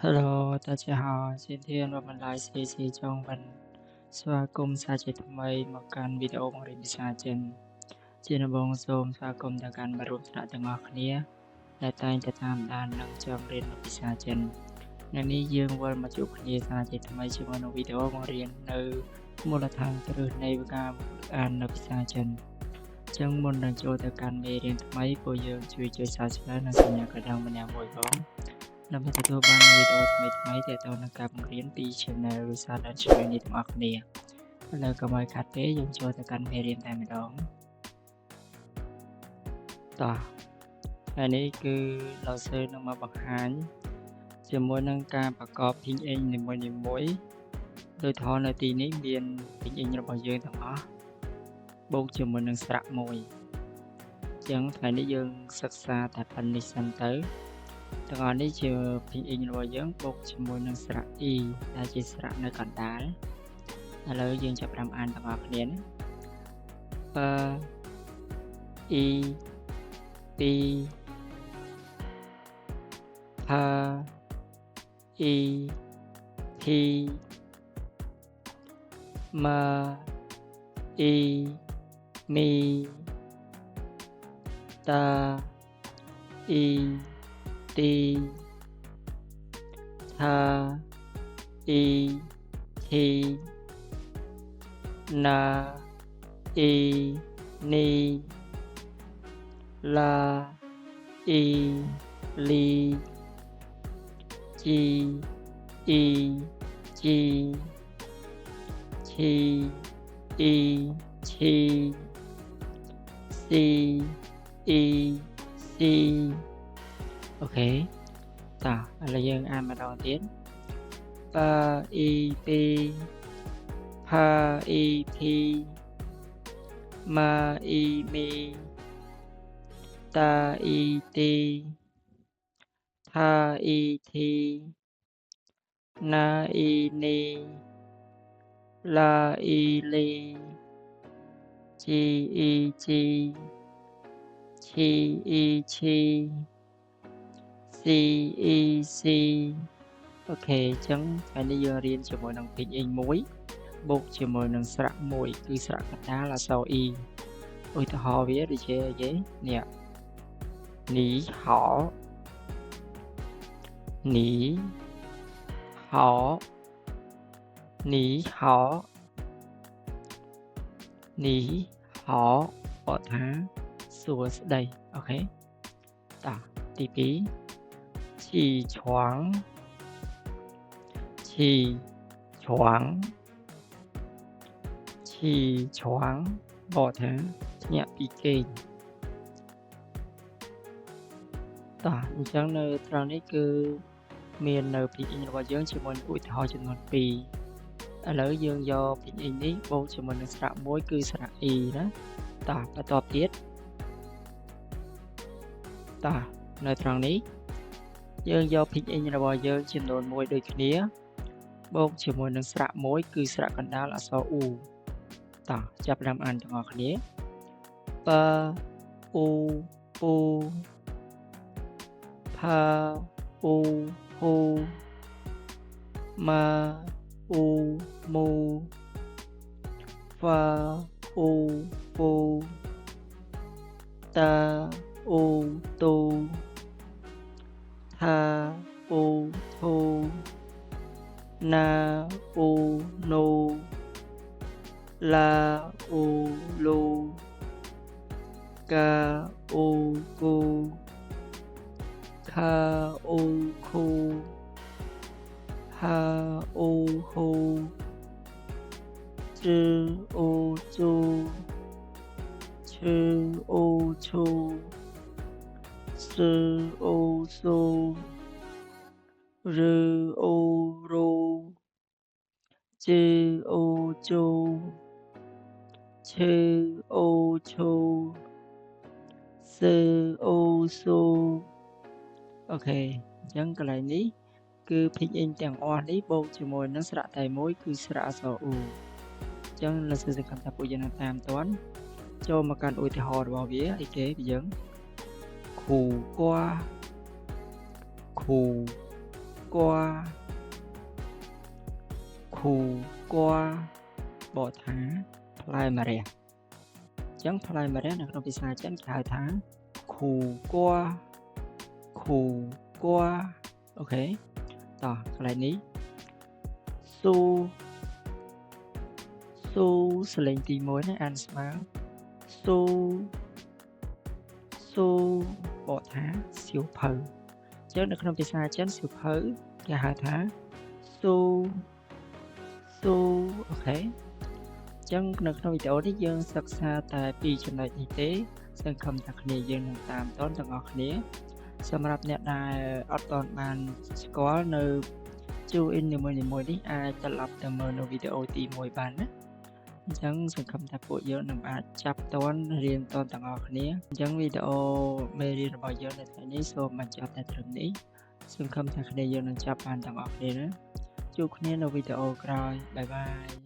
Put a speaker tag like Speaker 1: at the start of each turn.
Speaker 1: Hello，大家好，今天我们来学习中文。ស្វាគមន៍សាជាថ្មីមកកាន់វីដេអូបង្រៀនភាសាចិនជាដំបូងសូមស្វាគមន៍ដល់កាន់មិត្តរួមថ្នាក់ទាំងអស់គ្នាដែលតែងតែតាមដាននិងចង់រៀនភាសាចិនថ្ងៃនេះយើងវិលមកជួបគ្នាសាជាថ្មីជាមួយនឹងវីដេអូបង្រៀននៅមូលដ្ឋានគ្រឹះនៃវិការអាននៅភាសាចិនចឹងមុននឹងចូលទៅកាន់មេរៀនថ្មីពួកយើងជួយចុច Subscribe និងសញ្ញាកណ្ដឹងម្នាក់មួយផងដើម្បីទទួលបានវីដេអូថ្មីៗទាក់ទងនឹងការបង្រៀនពី Channel Research Channel នេះទាំងអស់គ្នាឥឡូវកុំឲ្យខាត់ទេយើងចូលទៅកាន់មេរៀនតែម្ដងតោះថ្ងៃនេះគឺលោកសិស្សនឹងមកបង្ហាញជាមួយនឹងការប្រកប PIN នីមួយៗដោយថតនៅទីនេះមាន PIN របស់យើងទាំងអស់បូកជាមួយនឹងស្រៈមួយអញ្ចឹងថ្ងៃនេះយើងសិក្សាតែប៉ុណ្្នេះសិនទៅទាំងអស់នេះជា PIN របស់យើងបូកជាមួយនឹងស្រៈ E ដែលជាស្រៈនៅកណ្ដាលឥឡូវយើងចាប់ផ្ដើមអានទាំងអស់គ្នាណាព E 2 ផ E P ម E មីតា E ទីថា E ធីណា E នីឡា E លីជី E ជីឈី E ឈីស៊ី E ស៊ីអូខេតោះឥឡូវយើងអានម្ដងទៀតប៉ E 2ផ E ភីម៉ E មីតា E ទីថា E ធីណា E នីឡា E លីជី E ជីឈី E ឈីស៊ី E ស៊ីអូខេអញ្ចឹងថ្ងៃនេះយើងរៀនជាមួយនឹង PIN មួយបូកជាមួយនឹងស្រៈមួយគឺស្រៈកណ្ដាលអក្សរ E ឧទាហរណ៍វាដូចជាអីគេនេះនីហោនីហោនីហោនីហោបកថាសួស្ដីអូខេតោះទី2ឈីឆ្វងឈីឆ្វងឈីឆ្វងបកថាភ្ញាក់ពីគេងតោះអញ្ចឹងនៅត្រង់នេះគឺមាននៅ PIN របស់យើងជាមួយឧទាហរណ៍ចំនួន2ឥឡូវយើងយក PIN នេះបូកជាមួយនឹងស្រៈមួយគឺស្រៈ E ណាតោះបន្តទៀតតោះនៅត្រង់នេះយើងយក PIN របស់យើងចំនួន1ដូចគ្នាបូកជាមួយនឹងស្រៈមួយគឺស្រៈកណ្ដាលអក្សរ U តោះចាប់ផ្ដើមអានទាំងអស់គ្នាព U ពូផ U ហ៊ូម៉ា U មូហ្វា U ហ្វូតា U ទូថា U ធូណា U នូឡា U លូកា U គូខា U ខូហា U ហ៊ូជឺ U ជូឈឺ U ឈូសឺ U ស៊ូឬ U រូជឺ U ជូឈឺ U ឈូសឺ U ស៊ូអូខេអញ្ចឹងកន្លែងនេះគឺ PIN ទាំងអស់នេះបូកជាមួយនឹងស្រៈតែមួយគឺស្រៈអក្សរ U អញ្ចឹងលោកសិស្សសង្ឃឹមថាពួកយើងនឹងតាមទាន់ចូលមកកាន់ឧទាហរណ៍របស់វាអីគេយើង苦瓜苦 qua khu qua bộ thả play mà rẻ chẳng play mà rẻ là trongភាសាចិនគេហៅថាខូគួអូខេតោះកន្លែងនេះស៊ូសលេងទី1នេះអានស្មើស៊ូបកថាសៀវភៅចឹងនៅក្នុងភាសាចិនសៀវភៅគេហៅថាស៊ូអូខេចឹងនៅក្នុងវីដេអូនេះយើងសិក្សាតែ2ចំណុចនេះទេសង្ឃឹមថាគ្នាយើងនឹងតាមទាន់ទាំងអស់គ្នាសម្រាប់អ្នកដែលអត់ទាន់បានស្គាល់នៅ Join នីមួយៗនេះអាចត្រឡប់ទៅមើលនៅវីដេអូទី1បានណាអញ្ចឹងសង្ឃឹមថាពួកយើងនឹងអាចចាប់ទាន់រៀនទាន់ទាំងអស់គ្នាអញ្ចឹងវីដេអូមេរៀនរបស់យើងនៅថ្ងៃនេះសូមបញ្ចប់តែត្រឹមនេះសង្ឃឹមថាគ្នាយើងនឹងចាប់បានទាំងអស់គ្នាណាជួបគ្នានៅវីដេអូក្រោយបាយបាយ